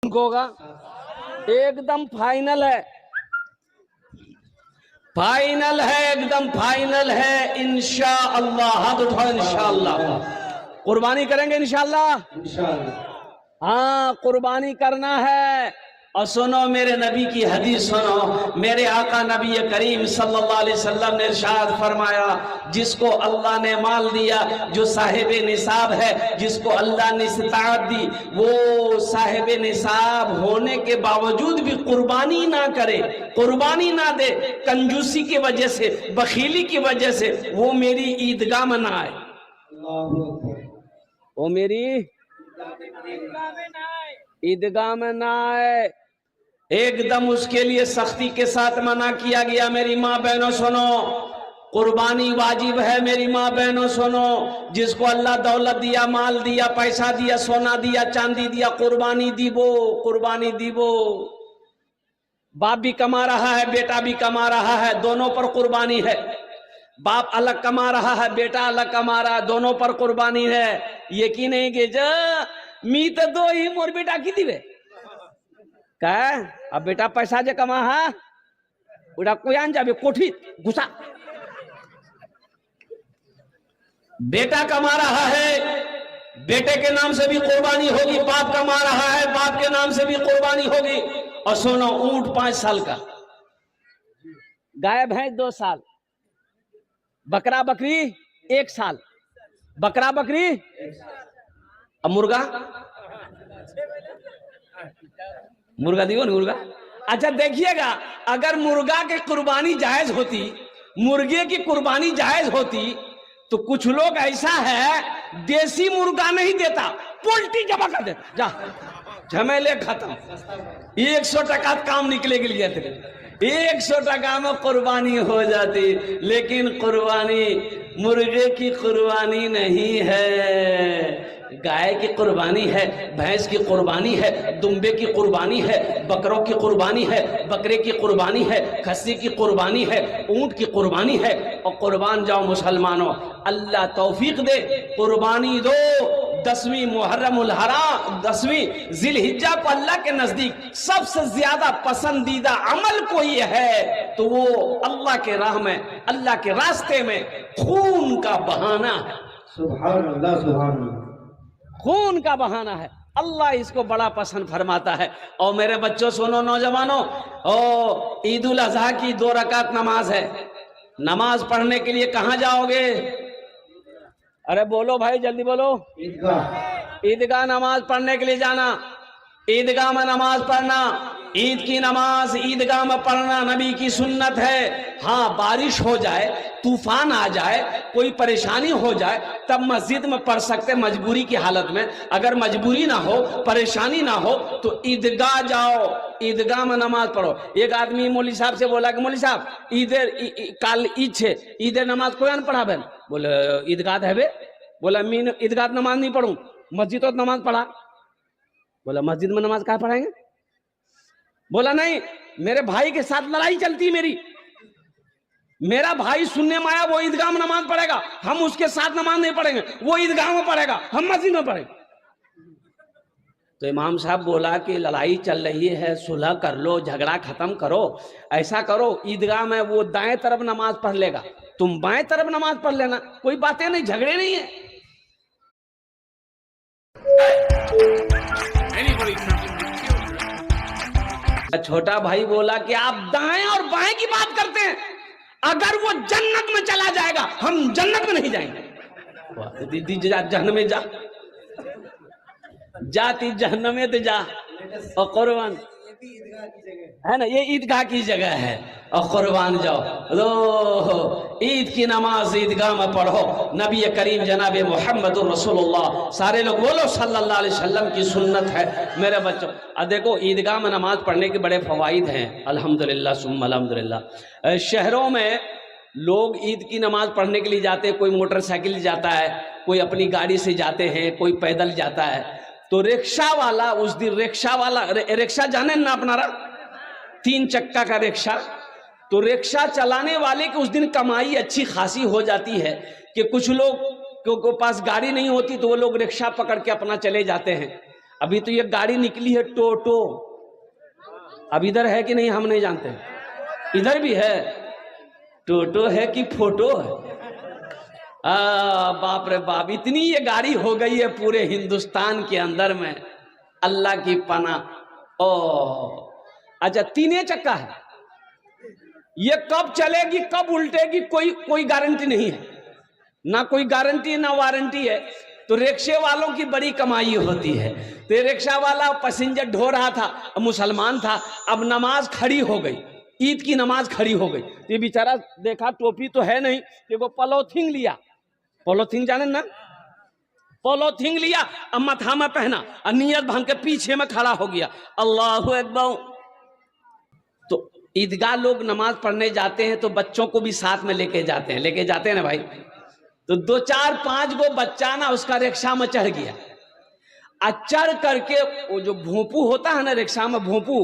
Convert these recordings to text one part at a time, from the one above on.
होगा एकदम फाइनल है, फाइनल है, एकदम फाइनल है इंशाअल्लाह। तो इंशाअल्लाह कुर्बानी करेंगे इंशाअल्लाह। हाँ कुर्बानी करना है। और सुनो मेरे नबी की हदीस सुनो, मेरे आका नबी करीम सल्लल्लाहु अलैहि वसल्लम ने इरशाद फरमाया, जिसको अल्लाह ने माल दिया, जो साहिब निसाब है, जिसको अल्लाह ने इस्ताअत दी, वो साहिब निसाब होने के बावजूद भी कुर्बानी ना करे, कुर्बानी ना दे, कंजूसी की वजह से, बखीली की वजह से, वो मेरी ईदगाह में ना आए, वो मेरी ईदगाह में ना आए। एकदम उसके लिए सख्ती के साथ मना किया गया। मेरी माँ बहनों सुनो, कुर्बानी वाजिब है। मेरी माँ बहनों सुनो, जिसको अल्लाह दौलत दिया, माल दिया, पैसा दिया, सोना दिया, चांदी दिया, कुर्बानी दीबो, कुर्बानी दीबो। बाप भी कमा रहा है, बेटा भी कमा रहा है, दोनों पर कुर्बानी है। बाप अलग कमा रहा है, बेटा अलग कमा रहा है, दोनों पर कुर्बानी है। यकीन नहीं कि मी तो दो ही मोर बेटा की दिवे का अब बेटा पैसा जे कमा है उड़ा कोई आन जाबे कोठी घुसा। बेटा कमा रहा है, बेटे के नाम से भी कुर्बानी होगी। बाप कमा रहा है, बाप के नाम से भी कुर्बानी होगी। और सुनो, ऊंट 5 साल का, गाय भैंस 2 साल, बकरा बकरी 1 साल, बकरा बकरी। अब मुर्गा, मुर्गा दियो ना मुर्गा। अच्छा देखिएगा, अगर मुर्गा की कुर्बानी जायज होती, मुर्गे की कुर्बानी जायज होती, तो कुछ लोग ऐसा है देसी मुर्गा नहीं देता, पोल्ट्री जमा कर देता। जा झमेले खत्म, 100 टका काम निकले के लिए तेरे, 100 टका में कुर्बानी हो जाती। लेकिन कुर्बानी मुर्गे की कुर्बानी नहीं है, गाय की कुर्बानी है, भैंस की कुर्बानी है, दुम्बे की कुर्बानी है, बकरों की कुर्बानी है, बकरे की कुर्बानी है, खस्सी की कुर्बानी है, ऊंट की कुर्बानी है। और कुर्बान जाओ मुसलमानों, अल्लाह तौफीक दे, कुर्बानी दो। 10वीं मुहर्रमुल हराम, 10वीं जिलहिज्जा को अल्लाह के नजदीक सबसे ज्यादा पसंदीदा अमल कोई है तो वो अल्लाह के राह में, अल्लाह के रास्ते में खून का बहाना है। सुभान अल्लाह, सुभान अल्लाह, खून का बहाना है। अल्लाह इसको बड़ा पसंद फरमाता है। और मेरे बच्चों सुनो, नौजवानों, ईद उल अजहा की 2 रकात नमाज है। नमाज पढ़ने के लिए कहां जाओगे? अरे बोलो भाई, जल्दी बोलो। ईदगाह, ईदगाह नमाज पढ़ने के लिए जाना, ईदगाह में नमाज पढ़ना। ईद की नमाज ईदगाह में पढ़ना नबी की सुन्नत है। हाँ, बारिश हो जाए, तूफान आ जाए, कोई परेशानी हो जाए, तब मस्जिद में पढ़ सकते, मजबूरी की हालत में। अगर मजबूरी ना हो, परेशानी ना हो, तो ईदगाह जाओ, ईदगाह में नमाज पढ़ो। एक आदमी मौलवी साहब से बोला कि मौलवी साहब, ईदे काल ईद छे, ईदे नमाज कोई न पढ़ा बेन? बोले ईदगाह है बे। बोला मीन ईदगाह नमाज नहीं पढ़ू, मस्जिद तो नमाज पढ़ा। बोला मस्जिद में नमाज कहाँ पढ़ाएंगे? बोला नहीं, मेरे भाई के साथ लड़ाई चलती मेरी, मेरा भाई सुनने में आया वो ईदगाह में नमाज पढ़ेगा, हम उसके साथ नमाज नहीं पढ़ेंगे, वो ईदगाह में पढ़ेगा, हम मस्जिद में पढ़ेंगे। तो इमाम साहब बोला कि लड़ाई चल रही है, सुलह कर लो, झगड़ा खत्म करो। ऐसा करो, ईदगाह में वो दाएं तरफ नमाज पढ़ लेगा, तुम बाएं तरफ नमाज पढ़ लेना, कोई बातें नहीं, झगड़े नहीं है। छोटा भाई बोला कि आप दाएं और बाएं की बात करते हैं, अगर वो जन्नत में चला जाएगा हम जन्नत में नहीं जाएंगे। दीदी जा जहन्नम में, जा जाती जहन्नम में तो जा। और कुर्बान है ना, ये ईदगाह की जगह है, और कुर्बान जाओ। लो ईद की नमाज ईदगाह में पढ़ो। नबी करीम जनाब मोहम्मद रसूलुल्लाह, सारे लोग बोलो सल्लल्लाहु अलैहि वसल्लम की सुन्नत है मेरे बच्चों। अब देखो, ईदगाह में नमाज पढ़ने के बड़े फवाइद हैं, अल्हम्दुलिल्लाह सुम्मा अल्हम्दुलिल्लाह। शहरों में लोग ईद की नमाज पढ़ने के लिए जाते हैं, कोई मोटरसाइकिल जाता है, कोई अपनी गाड़ी से जाते हैं, कोई पैदल जाता है। तो रिक्शा वाला उस दिन, रिक्शा वाला, रिक्शा जाने ना अपनारा, 3 चक्का का रिक्शा, तो रिक्शा चलाने वाले की उस दिन कमाई अच्छी खासी हो जाती है कि कुछ लोग के पास गाड़ी नहीं होती तो वो लोग रिक्शा पकड़ के अपना चले जाते हैं। अभी तो ये गाड़ी निकली है टोटो, अब इधर है कि नहीं हम नहीं जानते, इधर भी है। टोटो है कि फोटो है? बाप रे बाप, इतनी ये गाड़ी हो गई है पूरे हिंदुस्तान के अंदर में, अल्लाह की पनाह। ओ अच्छा, तीने चक्का है, ये कब चलेगी कब उल्टेगी कोई गारंटी नहीं है, ना कोई गारंटी ना वारंटी है। तो रिक्शे वालों की बड़ी कमाई होती है। तो रिक्शा वाला पैसेंजर ढो रहा था, मुसलमान था, अब नमाज खड़ी हो गई, ईद की नमाज खड़ी हो गई। ये बेचारा देखा टोपी तो है नहीं, कि वो पॉलीथीन लिया, पॉलीथीन जाने ना, पॉलीथीन लिया, अब माथा में पहना और नियत भांग के पीछे में खड़ा हो गया, अल्लाहु अकबर। तो ईदगाह लोग नमाज पढ़ने जाते हैं तो बच्चों को भी साथ में लेके जाते हैं ना भाई। तो 2 4 5 गो बच्चा ना उसका रिक्शा में चढ़ गया, चढ़ करके वो जो भोंपू होता है ना रिक्शा में, भोंपू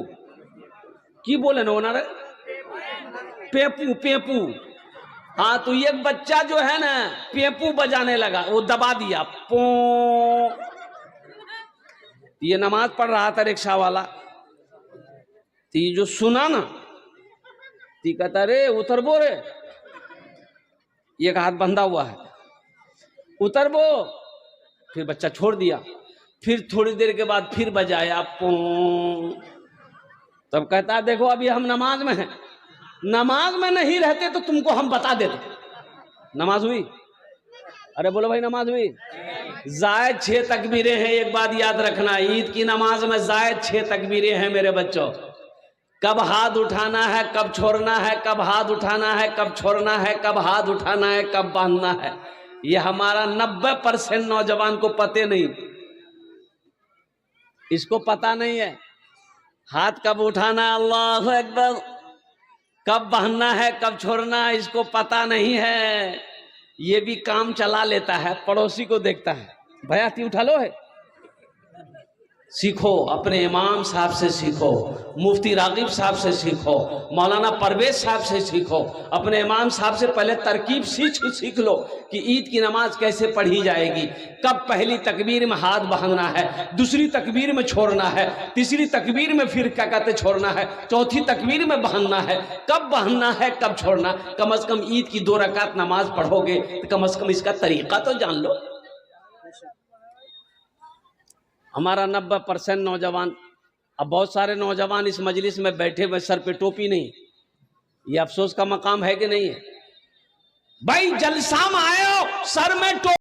की बोले ना ओनर, पेपू पेपू, हाँ, तो एक बच्चा जो है ना पेपू बजाने लगा, वो दबा दिया, पो। ये नमाज पढ़ रहा था रिक्शा वाला, तो ये जो सुना ना, ती कहता रे उतर बो रे, एक हाथ बंधा हुआ है, उतर बो। फिर बच्चा छोड़ दिया, फिर थोड़ी देर के बाद फिर बजाया, पो। तब कहता देखो अभी हम नमाज में हैं, नमाज में नहीं रहते तो तुमको हम बता देते। नमाज हुई? अरे बोलो भाई, नमाज हुई? जायद 6 तकबीरें हैं। एक बात याद रखना, ईद की नमाज में जायद 6 तकबीरें हैं मेरे बच्चों। कब हाथ उठाना है, कब छोड़ना है, कब हाथ उठाना है, कब छोड़ना है, कब हाथ उठाना है, कब बांधना है, ये हमारा 90% नौजवान को पते नहीं, इसको पता नहीं है। हाथ कब उठाना, अल्लाहु अकबर, कब बांधना है, कब छोड़ना है, इसको पता नहीं है। ये भी काम चला लेता है, पड़ोसी को देखता है, भैया ती उठा लो है। सीखो, अपने इमाम साहब से सीखो, मुफ्ती रागिब साहब से सीखो, मौलाना परवेज साहब से सीखो। अपने इमाम साहब से पहले तरकीब सीख लो कि ईद की नमाज कैसे पढ़ी जाएगी, कब पहली तकबीर में हाथ बांधना है, दूसरी तकबीर में छोड़ना है, तीसरी तकबीर में फिर क्या कहते छोड़ना है, चौथी तकबीर में बांधना है, कब बांधना है, कब छोड़ना। कम से कम ईद की 2 रकात नमाज पढ़ोगे तो कम से कम इसका तरीका तो जान लो। हमारा 90% नौजवान, अब बहुत सारे नौजवान इस मजलिस में बैठे हुए सर पे टोपी नहीं, ये अफसोस का मकाम है कि नहीं है? भाई जलसा में आए हो, सर में टोपी